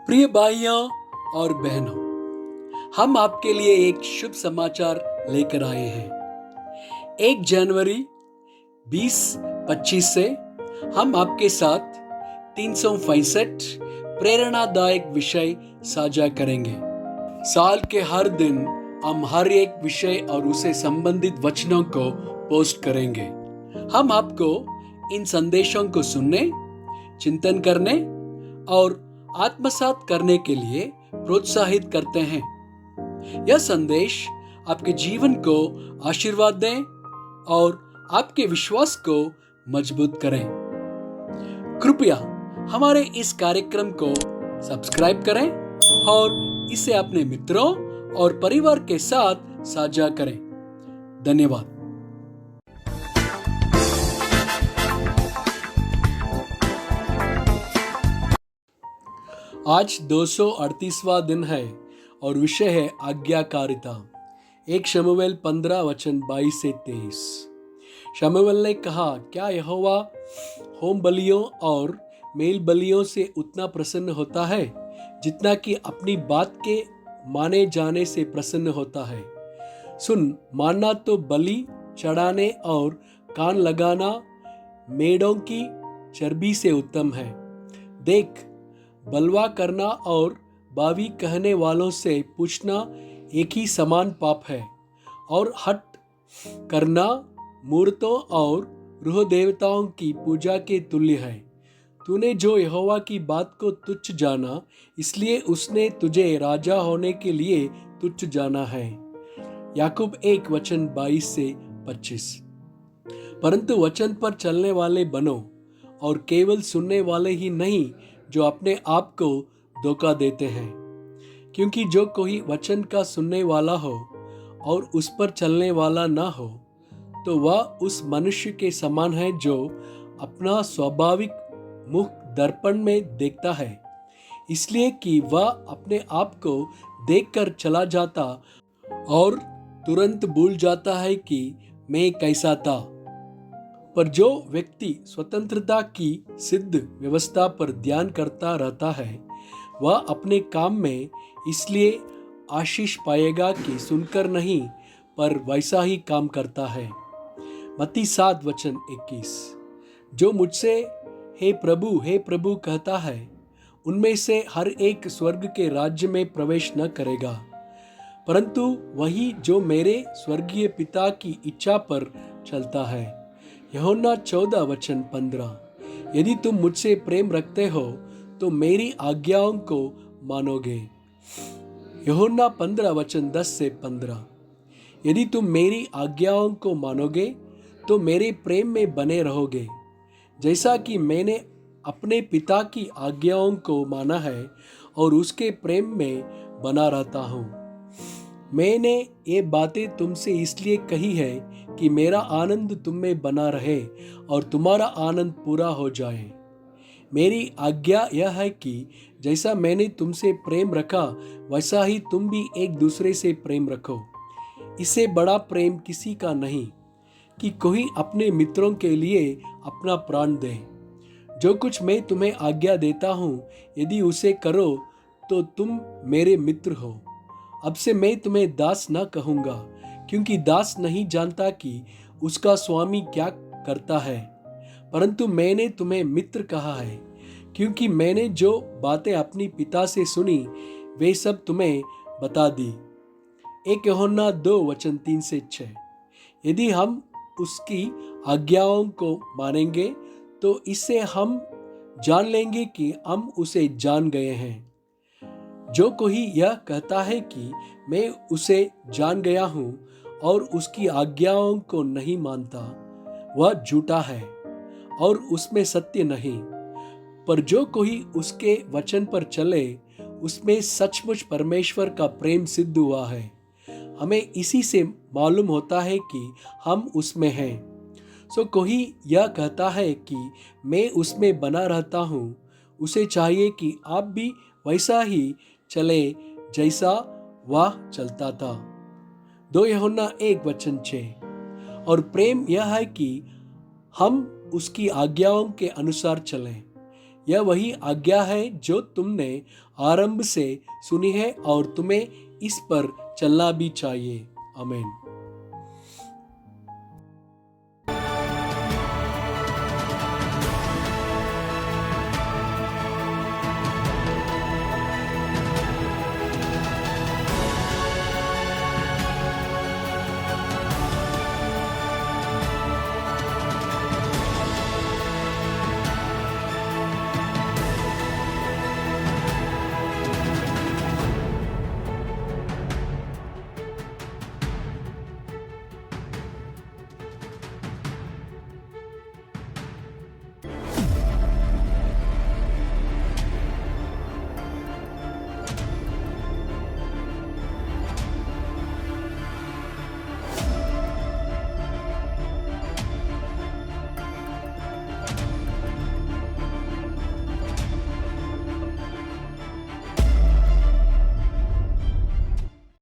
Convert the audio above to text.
प्रिय भाइयों और बहनों, हम आपके लिए एक शुभ समाचार लेकर आए हैं। 1 जनवरी 2025 से हम आपके साथ 365 प्रेरणादायक विषय साझा करेंगे। साल के हर दिन हम हर एक विषय और उसे संबंधित वचनों को पोस्ट करेंगे। हम आपको इन संदेशों को सुनने, चिंतन करने और आत्मसात करने के लिए प्रोत्साहित करते हैं। यह संदेश आपके जीवन को आशीर्वाद दें और आपके विश्वास को मजबूत करें। कृपया हमारे इस कार्यक्रम को सब्सक्राइब करें और इसे अपने मित्रों और परिवार के साथ साझा करें। धन्यवाद। आज 238वां दिन है और विषय है आज्ञाकारिता। 1 शमूएल 15 वचन 22 से 23। शमूएल ने कहा, क्या यहोवा होम बलियों और मेल बलियों से उतना प्रसन्न होता है जितना कि अपनी बात के माने जाने से प्रसन्न होता है? सुन, मानना तो बलि चढ़ाने और कान लगाना मेढ़ों की चर्बी से उत्तम है। देख, बलवा करना और बावी कहने वालों से पूछना एक ही समान पाप है, और हट करना मूर्तों और रूह देवताओं की पूजा के तुल्य है। तूने जो यहोवा की बात को तुच्छ जाना, इसलिए उसने तुझे राजा होने के लिए तुच्छ जाना है। याकूब 1 वचन 22 से 25। परंतु वचन पर चलने वाले बनो, और केवल सुनने वाले ही नहीं जो अपने आप को धोखा देते हैं। क्योंकि जो कोई वचन का सुनने वाला हो और उस पर चलने वाला ना हो, तो वह उस मनुष्य के समान है जो अपना स्वाभाविक मुख दर्पण में देखता है, इसलिए कि वह अपने आप को देखकर चला जाता और तुरंत भूल जाता है कि मैं कैसा था। पर जो व्यक्ति स्वतंत्रता की सिद्ध व्यवस्था पर ध्यान करता रहता है, वह अपने काम में इसलिए आशीष पाएगा कि सुनकर नहीं, पर वैसा ही काम करता है। मत्ती 7 वचन 21। जो मुझसे हे प्रभु कहता है, उनमें से हर एक स्वर्ग के राज्य में प्रवेश न करेगा, परंतु वही जो मेरे स्वर्गीय पिता की इच्छा पर चलता है। यूहन्ना 14 वचन 15। यदि तुम मुझसे प्रेम रखते हो तो मेरी आज्ञाओं को मानोगे। यूहन्ना 15 वचन 10 से 15। यदि तुम मेरी आज्ञाओं को मानोगे तो मेरे प्रेम में बने रहोगे, जैसा कि मैंने अपने पिता की आज्ञाओं को माना है और उसके प्रेम में बना रहता हूँ। मैंने ये बातें तुमसे इसलिए कही है कि मेरा आनंद तुम में बना रहे और तुम्हारा आनंद पूरा हो जाए। मेरी आज्ञा यह है कि जैसा मैंने तुमसे प्रेम रखा, वैसा ही तुम भी एक दूसरे से प्रेम रखो। इससे बड़ा प्रेम किसी का नहीं कि कोई अपने मित्रों के लिए अपना प्राण दे। जो कुछ मैं तुम्हें आज्ञा देता हूँ, यदि उसे करो तो तुम मेरे मित्र हो। अब से मैं तुम्हें दास न कहूँगा, क्योंकि दास नहीं जानता कि उसका स्वामी क्या करता है, परंतु मैंने तुम्हें मित्र कहा है, क्योंकि मैंने जो बातें अपनी पिता से सुनी वे सब तुम्हें बता दी। 1 यूहन्ना 2 वचन 3 से 6। यदि हम उसकी आज्ञाओं को मानेंगे तो इससे हम जान लेंगे कि हम उसे जान गए हैं। जो कोई यह कहता है कि मैं उसे जान गया हूँ और उसकी आज्ञाओं को नहीं मानता, वह झूठा है और उसमें सत्य नहीं। पर जो कोई उसके वचन पर चले, उसमें सचमुच परमेश्वर का प्रेम सिद्ध हुआ है। हमें इसी से मालूम होता है कि हम उसमें हैं। सो कोई यह कहता है कि मैं उसमें बना रहता हूँ, उसे चाहिए कि आप भी वैसा ही चले जैसा वह चलता था। 2 यूहन्ना 1 वचन 6। और प्रेम यह है कि हम उसकी आज्ञाओं के अनुसार चलें। यह वही आज्ञा है जो तुमने आरंभ से सुनी है और तुम्हें इस पर चलना भी चाहिए। आमीन।